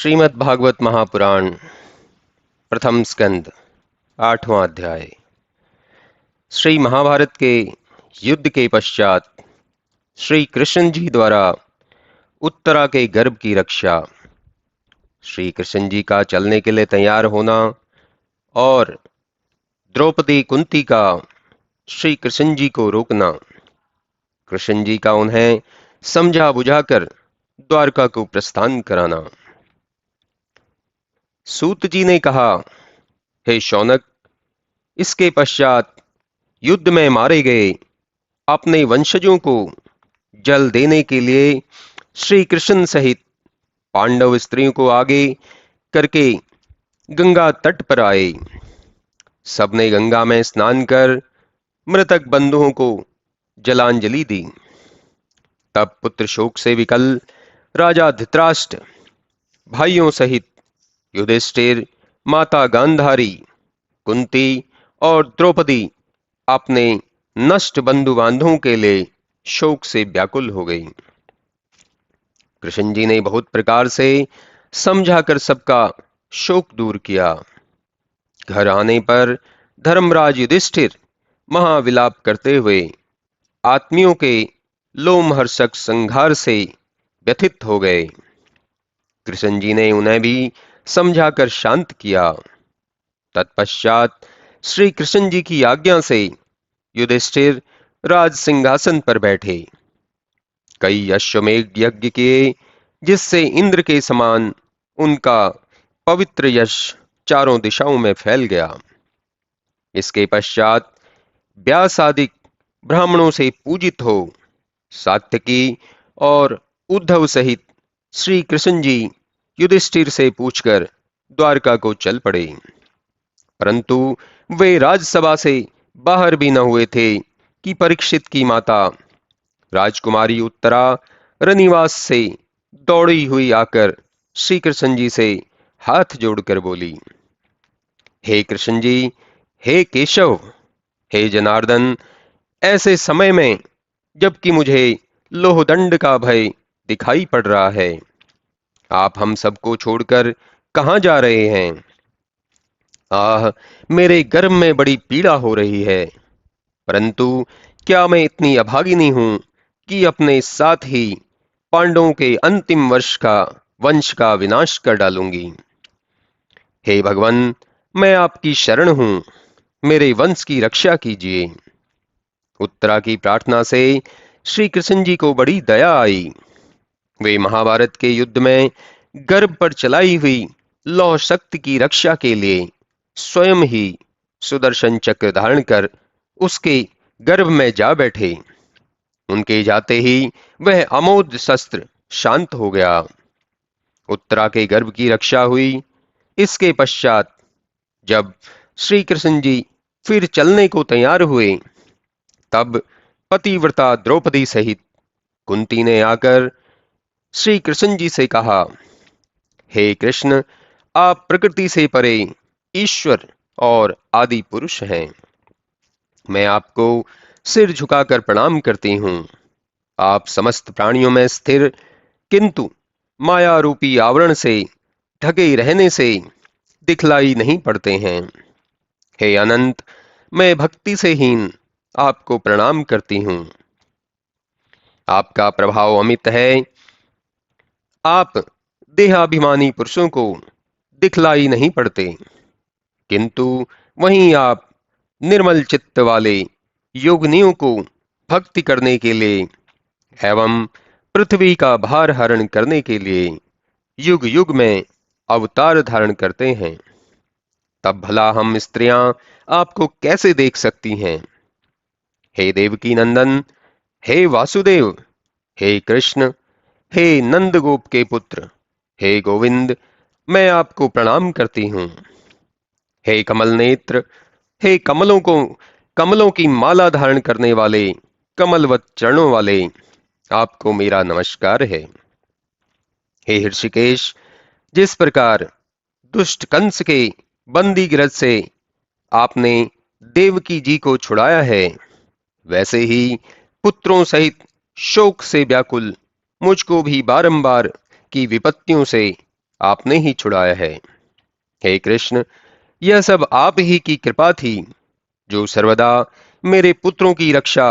श्रीमद् भागवत महापुराण प्रथम स्कंद 8वां अध्याय। श्री महाभारत के युद्ध के पश्चात श्री कृष्ण जी द्वारा उत्तरा के गर्भ की रक्षा, श्री कृष्ण जी का चलने के लिए तैयार होना और द्रौपदी कुंती का श्री कृष्ण जी को रोकना, कृष्ण जी का उन्हें समझा बुझाकर द्वारका को प्रस्थान कराना। सूत जी ने कहा, हे शौनक, इसके पश्चात युद्ध में मारे गए अपने वंशजों को जल देने के लिए श्री कृष्ण सहित पांडव स्त्रियों को आगे करके गंगा तट पर आए। सबने गंगा में स्नान कर मृतक बंधुओं को जलांजलि दी। तब पुत्र शोक से विकल राजा धृतराष्ट्र भाइयों सहित युधिष्ठिर, माता गांधारी, कुंती और द्रौपदी अपने नष्ट बंधु बांधवों के लिए शोक से व्याकुल हो गई। कृष्ण जी ने बहुत प्रकार से समझाकर सबका शोक दूर किया। घर आने पर धर्मराज युधिष्ठिर महाविलाप करते हुए आत्मियों के लोमहर्षक संहार से व्यथित हो गए। कृष्ण जी ने उन्हें भी समझाकर शांत किया। तत्पश्चात श्री कृष्ण जी की आज्ञा से युधिष्ठिर राज सिंहासन पर बैठे। कई अश्वमेध यज्ञ किए, जिससे इंद्र के समान उनका पवित्र यश चारों दिशाओं में फैल गया। इसके पश्चात व्यास आदि ब्राह्मणों से पूजित हो सात्यकी और उद्धव सहित श्री कृष्ण जी युधिष्ठिर से पूछकर द्वारका को चल पड़े। परंतु वे राजसभा से बाहर भी न हुए थे कि परीक्षित की माता राजकुमारी उत्तरा रनिवास से दौड़ी हुई आकर श्री कृष्ण जी से हाथ जोड़कर बोली, हे कृष्ण जी, हे केशव, हे जनार्दन, ऐसे समय में जबकि मुझे लोहदंड का भय दिखाई पड़ रहा है, आप हम सबको छोड़कर कहां जा रहे हैं? आह, मेरे गर्भ में बड़ी पीड़ा हो रही है, परंतु क्या मैं इतनी अभागिनी हूं कि अपने साथ ही पांडवों के अंतिम वंश का विनाश कर डालूंगी? हे भगवान, मैं आपकी शरण हूं, मेरे वंश की रक्षा कीजिए। उत्तरा की प्रार्थना से श्री कृष्ण जी को बड़ी दया आई। वे महाभारत के युद्ध में गर्भ पर चलाई हुई लौह शक्ति की रक्षा के लिए स्वयं ही सुदर्शन चक्र धारण कर उसके गर्भ में जा बैठे। उनके जाते ही वह अमोघ शस्त्र शांत हो गया। उत्तरा के गर्भ की रक्षा हुई। इसके पश्चात जब श्री कृष्ण जी फिर चलने को तैयार हुए, तब पतिव्रता द्रौपदी सहित कुंती ने आकर श्री कृष्ण जी से कहा, हे कृष्ण, आप प्रकृति से परे ईश्वर और आदि पुरुष हैं। मैं आपको सिर झुकाकर प्रणाम करती हूं। आप समस्त प्राणियों में स्थिर किंतु माया रूपी आवरण से ढके रहने से दिखलाई नहीं पड़ते हैं। हे अनंत, मैं भक्ति से हीन आपको प्रणाम करती हूं। आपका प्रभाव अमित है। आप देहाभिमानी पुरुषों को दिखलाई नहीं पड़ते, किंतु वहीं आप निर्मल चित्त वाले योगिनियों को भक्ति करने के लिए एवं पृथ्वी का भार हरण करने के लिए युग युग में अवतार धारण करते हैं। तब भला हम स्त्रियां आपको कैसे देख सकती हैं? हे देवकी नंदन, हे वासुदेव, हे कृष्ण, हे नंदगोप के पुत्र, हे गोविंद, मैं आपको प्रणाम करती हूं। हे कमल नेत्र, हे कमलों की माला धारण करने वाले कमलवत चरणों वाले, आपको मेरा नमस्कार है। हे हृषिकेश, जिस प्रकार दुष्ट कंस के बंदी गृह से आपने देवकी जी को छुड़ाया है, वैसे ही पुत्रों सहित शोक से व्याकुल मुझको भी बारंबार की विपत्तियों से आपने ही छुड़ाया है। हे कृष्ण, यह सब आप ही की कृपा थी जो सर्वदा मेरे पुत्रों की रक्षा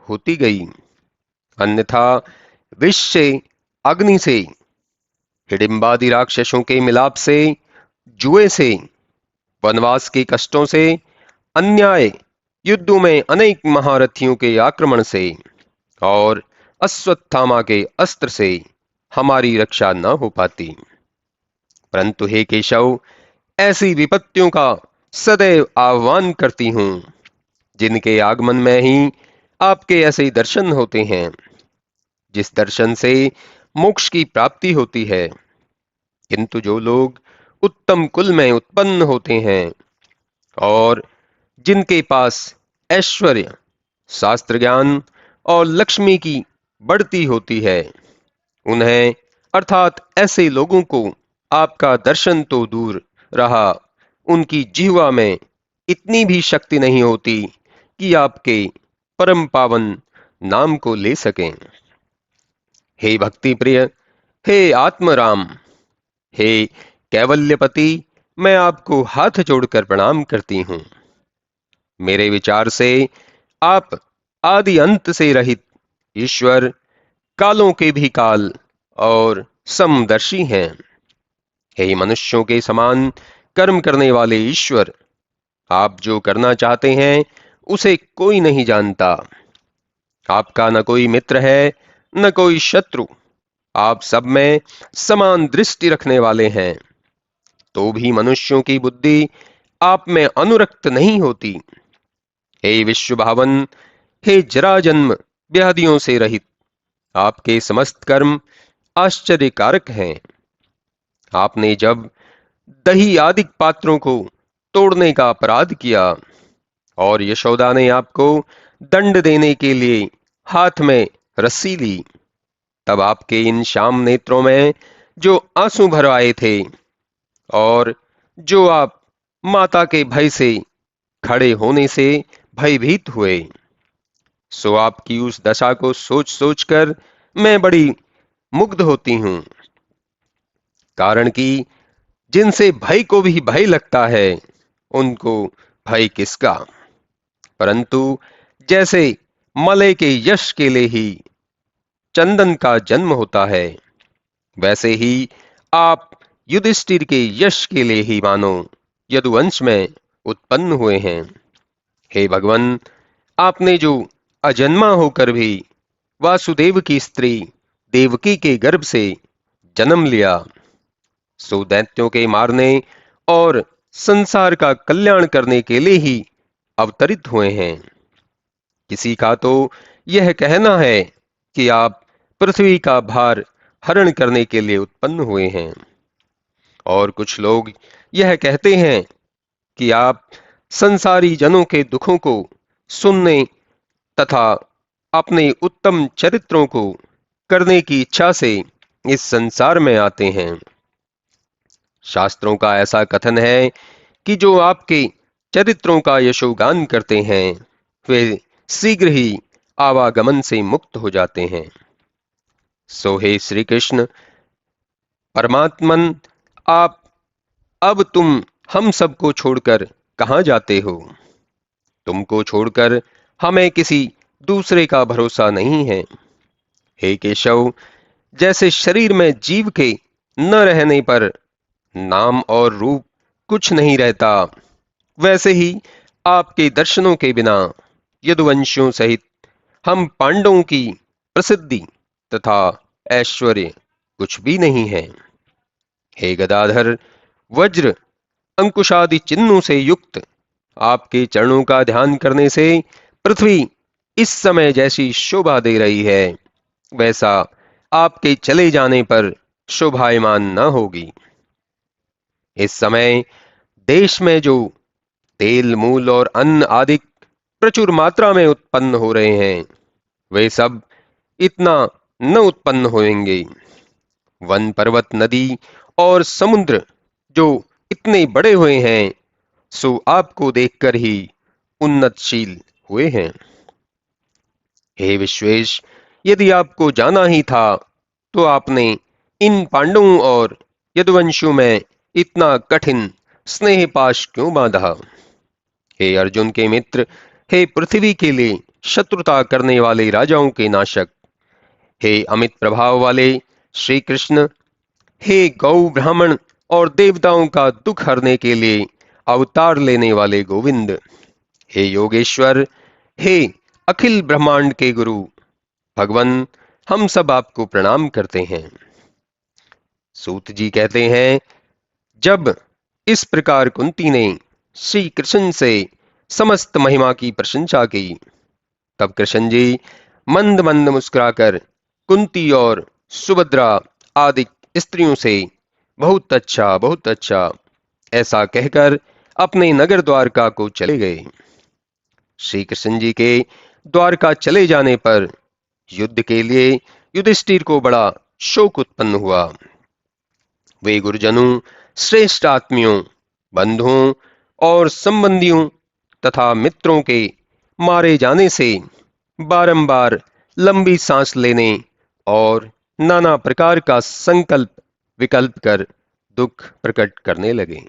होती गई। अन्यथा विष से, अग्नि से, हिडिंबादि राक्षसों के मिलाप से, जुए से, वनवास के कष्टों से, अन्याय युद्धों में अनेक महारथियों के आक्रमण से और अश्वत्थामा के अस्त्र से हमारी रक्षा न हो पाती। परंतु हे केशव, ऐसी विपत्तियों का सदैव आह्वान करती हूँ जिनके आगमन में ही आपके ऐसे दर्शन होते हैं, जिस दर्शन से मोक्ष की प्राप्ति होती है। किंतु जो लोग उत्तम कुल में उत्पन्न होते हैं और जिनके पास ऐश्वर्य, शास्त्र ज्ञान और लक्ष्मी की बढ़ती होती है, उन्हें अर्थात ऐसे लोगों को आपका दर्शन तो दूर रहा, उनकी जिह्वा में इतनी भी शक्ति नहीं होती कि आपके परम पावन नाम को ले सकें। हे भक्ति प्रिय, हे आत्मराम, हे कैवल्यपति, मैं आपको हाथ जोड़कर प्रणाम करती हूँ। मेरे विचार से आप आदि अंत से रहित ईश्वर, कालों के भी काल और समदर्शी हैं। हे मनुष्यों के समान कर्म करने वाले ईश्वर, आप जो करना चाहते हैं उसे कोई नहीं जानता। आपका न कोई मित्र है न कोई शत्रु, आप सब में समान दृष्टि रखने वाले हैं। तो भी मनुष्यों की बुद्धि आप में अनुरक्त नहीं होती। हे विश्व भावन, हे जराजन्म व्याधियों से रहित, आपके समस्त कर्म आश्चर्यकारक हैं। आपने जब दही आदि पात्रों को तोड़ने का अपराध किया और यशोदा ने आपको दंड देने के लिए हाथ में रस्सी ली, तब आपके इन श्याम नेत्रों में जो आंसू भर आए थे और जो आप माता के भय से, खड़े होने से भयभीत हुए, सो आपकी उस दशा को सोच सोचकर मैं बड़ी मुग्ध होती हूं। कारण कि जिनसे भय को भी भय लगता है, उनको भय किसका। परंतु जैसे मलय के यश के लिए ही चंदन का जन्म होता है, वैसे ही आप युधिष्ठिर के यश के लिए ही मानो यदुवंश में उत्पन्न हुए हैं। हे भगवान, आपने जो अजन्मा होकर भी वासुदेव की स्त्री देवकी के गर्भ से जन्म लिया, सो दैत्यों के मारने और संसार का कल्याण करने के लिए ही अवतरित हुए हैं। किसी का तो यह कहना है कि आप पृथ्वी का भार हरण करने के लिए उत्पन्न हुए हैं, और कुछ लोग यह कहते हैं कि आप संसारी जनों के दुखों को सुनने तथा अपने उत्तम चरित्रों को करने की इच्छा से इस संसार में आते हैं। शास्त्रों का ऐसा कथन है कि जो आपके चरित्रों का यशोगान करते हैं, वे शीघ्र ही आवागमन से मुक्त हो जाते हैं। सो हे श्री कृष्ण परमात्मन, आप अब तुम हम सबको छोड़कर कहाँ जाते हो? तुमको छोड़कर हमें किसी दूसरे का भरोसा नहीं है। हे केशव, जैसे शरीर में जीव के न रहने पर नाम और रूप कुछ नहीं रहता, वैसे ही आपके दर्शनों के बिना यदुवंशियों सहित हम पांडवों की प्रसिद्धि तथा ऐश्वर्य कुछ भी नहीं है। हे गदाधर, वज्र, अंकुशादि चिन्हों से युक्त आपके चरणों का ध्यान करने से पृथ्वी इस समय जैसी शोभा दे रही है, वैसा आपके चले जाने पर शोभायमान न होगी। इस समय देश में जो तेल, मूल और अन्न आदि प्रचुर मात्रा में उत्पन्न हो रहे हैं, वे सब इतना न उत्पन्न होंगे। वन, पर्वत, नदी और समुद्र जो इतने बड़े हुए हैं, सो आपको देखकर ही उन्नतशील हुए हैं। हे विश्वेश, यदि आपको जाना ही था तो आपने इन पांडवों और यदुवंशु में इतना कठिन स्नेह पाश क्यों बांधा? हे अर्जुन के मित्र, हे पृथ्वी के लिए शत्रुता करने वाले राजाओं के नाशक, हे अमित प्रभाव वाले श्री कृष्ण, हे गौ ब्राह्मण और देवताओं का दुख हरने के लिए अवतार लेने वाले गोविंद, हे योगेश्वर, हे अखिल ब्रह्मांड के गुरु भगवान, हम सब आपको प्रणाम करते हैं। सूत जी कहते हैं, जब इस प्रकार कुंती ने श्री कृष्ण से समस्त महिमा की प्रशंसा की, तब कृष्ण जी मंद मंद मुस्कुराकर कुंती और सुभद्रा आदि स्त्रियों से बहुत अच्छा ऐसा कहकर अपने नगर द्वारका को चले गए। श्री कृष्ण जी के द्वारका चले जाने पर युद्ध के लिए युधिष्ठिर को बड़ा शोक उत्पन्न हुआ। वे गुरुजनों, श्रेष्ठ आत्मियों, बंधुओं और संबंधियों तथा मित्रों के मारे जाने से बारंबार लंबी सांस लेने और नाना प्रकार का संकल्प विकल्प कर दुख प्रकट करने लगे।